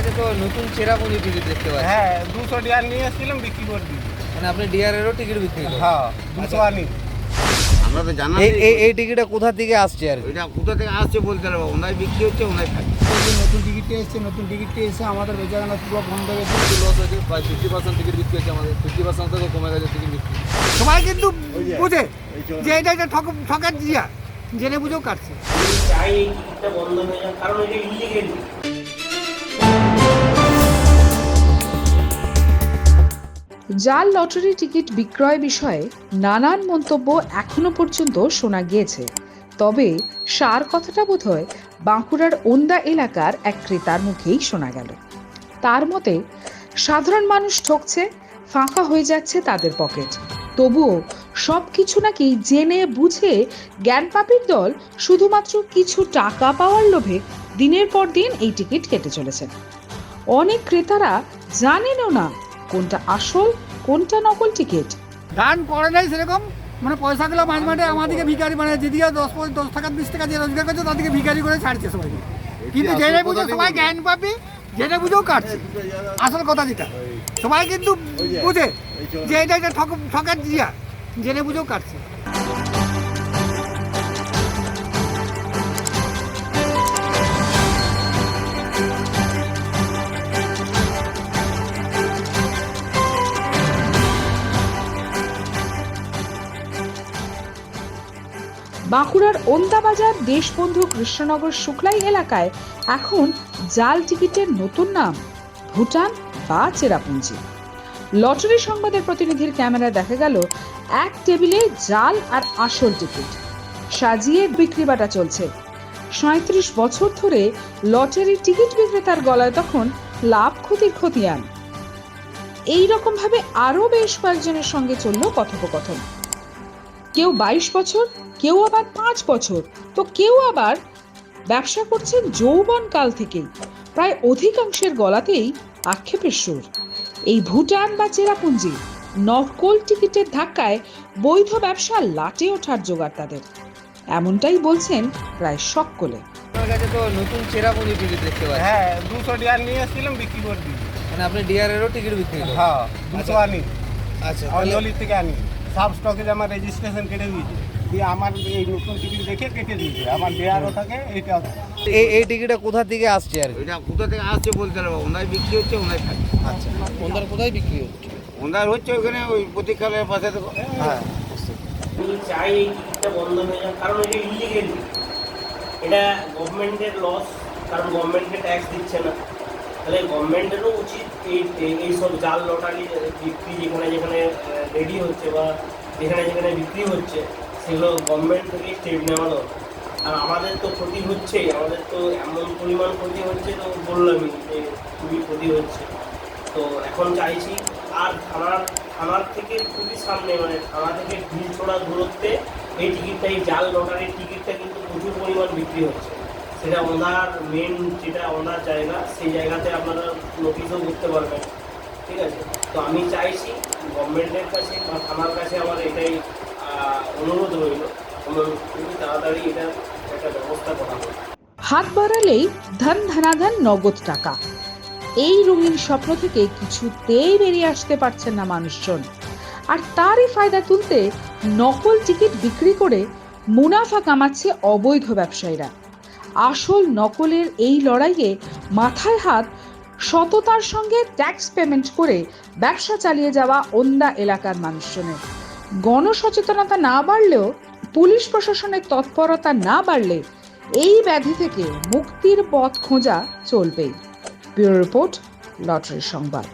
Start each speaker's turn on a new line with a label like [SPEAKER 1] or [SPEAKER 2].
[SPEAKER 1] কাছে তো নতুন চেরাপুঞ্জি টিকিট দেখতে পাচ্ছি।
[SPEAKER 2] হ্যাঁ 200 ডিয়ার নিয়ে এসেছিলাম, বিক্রি করে দিই।
[SPEAKER 1] মানে আপনি ডিআরেরও টিকিট বিক্রি করেন?
[SPEAKER 2] হ্যাঁ 200 আনি।
[SPEAKER 3] আমরা তো জানা
[SPEAKER 1] এই টিকিটটা কোথা থেকে আসছে আর কি?
[SPEAKER 3] এটা কোথা থেকে আসছে বলতে পারবো, ওনাই বিক্রি হচ্ছে ওনাই খাচ্ছে।
[SPEAKER 2] নতুন টিকিটটা এসছে, নতুন টিকিটটা এসে আমাদের বেচারানো পুরো বন্ধ হয়ে গেছে।
[SPEAKER 1] লস হয়েছে, প্রায় 50% টিকিট বিক্রি হচ্ছে, আমাদের 50% থেকে কমে গেছে টিকিট বিক্রি।
[SPEAKER 2] সবাই কিন্তু বুঝে যে এটা একটা ঠকার জিয়া, জেনে বুঝেও কাটছে।
[SPEAKER 4] চাই এই টিকিটটা বন্ধ হয়ে যাক, কারণ এটা ইলিগেল।
[SPEAKER 5] জাল লটারি টিকিট বিক্রয় বিষয়ে নানান মন্তব্য এখনো পর্যন্ত শোনা গিয়েছে। তবে সার কথাটা বোধহয় বাঁকুড়ার ওন্দা এলাকার এক ক্রেতার মুখেই শোনা গেল। তার মতে, সাধারণ মানুষ ঠকছে, ফাঁকা হয়ে যাচ্ছে তাদের পকেট। তবুও সবকিছু নাকি জেনে বুঝে জ্ঞানপাপীর দল শুধুমাত্র কিছু টাকা পাওয়ার লোভে দিনের পর দিন এই টিকিট কেটে চলেছেন। অনেক ক্রেতারা জানেনও না কোনটা আসল কোনটা নকল টিকিট।
[SPEAKER 2] গান করে নাই সেরকম, মানে পয়সাগুলো মাঝে মাঝে আমাদেরকে ভিখারি, মানে যেদিকে 10 টাকা 20 টাকা যে রোজগার করছে তাদেরকে ভিখারি করে ছাড়ছে সবাই। কিন্তু জেনে বুঝে সবাই জ্ঞান পাবি, জেনে বুঝেও কাটছে। আসল কথা যেটা সবাই কিন্তু বুঝে যে এটা একটা ঠকার জিয়া, জেনে বুঝেও কাটছে।
[SPEAKER 5] বাঁকুড়ার ওন্দাবাজার দেশবন্ধু কৃষ্ণনগর শুক্লাই এলাকায় এখন জাল টিকিটের নতুন নাম ভুটান বা চেরাপুঞ্জি। লটারি সংবাদের প্রতিনিধির ক্যামেরায় দেখা গেল এক টেবিলে জাল আর আসল টিকিট সাজিয়ে বিক্রি বাটা চলছে। 37 বছর ধরে লটারি টিকিট বিক্রেতার গলায় তখন লাভ ক্ষতির খতিয়ান। এইরকম ভাবে আরো বেশ কয়েকজনের সঙ্গে চলল কথোপকথন। কেউ 22 বছর, কেউ আবার 5 বছর, তো কেউ আবার ব্যবসা করছেন যৌবন কাল থেকেই। প্রায় অধিকাংশের গলাতেই আক্ষেপের সুর। এই ভুটান বা চেরাপুঞ্জি নকল টিকিটের ধাক্কায় বৈধ ব্যবসা লাটে ওঠার জোগাড় তাদের, এমনটাই বলছেন প্রায় সকলে।
[SPEAKER 1] আপনার কাছে তো নতুন চেরাপুঞ্জি টিকিট দেখতে পাচ্ছি।
[SPEAKER 2] হ্যাঁ 200 ডিয়ার নিয়ে এসেছিলাম, বিক্রি করে দিই।
[SPEAKER 1] মানে আপনি ডিআরেরও টিকিট বিক্রি করেন?
[SPEAKER 2] হ্যাঁ 200 আনি।
[SPEAKER 1] আচ্ছা,
[SPEAKER 2] অঞ্জলি থেকে আনি। সাব স্টকে আমার রেজিস্ট্রেশন কেটে দিয়েছে, দিয়ে আমার এই নতুন টিকিট দেখে কেটে দিয়েছে। আমার ডিয়ারও থাকে, এইটাও থাকে।
[SPEAKER 1] এই টিকিটটা কোথা থেকে আসছে আর কি?
[SPEAKER 3] এটা কোথা থেকে আসছে বলতে পারবো, ওনাই বিক্রি হচ্ছে ওনাই খাচ্ছে।
[SPEAKER 1] আচ্ছা, কোনটার কোথায় বিক্রি হচ্ছে?
[SPEAKER 3] ওনার হচ্ছে ওখানে ওই প্রতীক্ষালয়ের পাশে তো।
[SPEAKER 1] হ্যাঁ,
[SPEAKER 4] আমি চাই এই টিকিটটা বন্ধ হয়ে যাক, কারণ এটা ইলিগেল। এটা গভর্নমেন্টের লস, কারণ গভর্নমেন্টকে ট্যাক্স দিচ্ছে না। তাহলে গভর্নমেন্টেরও উচিত এইসব জাল লটারি বিক্রি যেখানে যেখানে রেডি হচ্ছে বা যেখানে যেখানে বিক্রি হচ্ছে সেগুলো গভর্নমেন্ট থেকে স্টেপ নেওয়া দরকার। আর আমাদের তো ক্ষতি হচ্ছেই, আমাদের তো এমন পরিমাণ ক্ষতি হচ্ছে, তো বললামই যে খুবই ক্ষতি হচ্ছে। তো এখন চাইছি, আর থানার থেকে খুবই সামনে, মানে থানা থেকে ঢিল ছোড়া দূরত্বে এই টিকিটটা, এই জাল লটারির টিকিটটা কিন্তু প্রচুর পরিমাণ বিক্রি হচ্ছে। সেটা ওনার মেন যেটা ওনার জায়গা, সেই জায়গাতে আপনারা নোটিশও করতে পারবেন। ঠিক আছে, তো আমি চাইছি গভর্নমেন্টের কাছে বা থানার কাছে আমার এটাই অনুরোধ রইল, খুবই তাড়াতাড়ি এটা একটা ব্যবস্থা করা হবে।
[SPEAKER 5] হাত বাড়ালেই ধন ধনাধন নগদ টাকা, এই রঙিন স্বপ্ন থেকে কিছুতেই বেরিয়ে আসতে পারছেন না মানুষজন। আর তারই ফায়দা তুলতে নকল টিকিট বিক্রি করে মুনাফা কামাচ্ছে অবৈধ ব্যবসায়ীরা। আসল নকলের এই লড়াইয়ে মাথায় হাত সততার সঙ্গে ট্যাক্স পেমেন্ট করে ব্যবসা চালিয়ে যাওয়া ওন্দা এলাকার মানুষজনের। গণসচেতনতা না বাড়লেও, পুলিশ প্রশাসনের তৎপরতা না বাড়লে এই ব্যাধি থেকে মুক্তির পথ খোঁজা চলবেই। ব্যুরো রিপোর্ট, লটারি সংবাদ।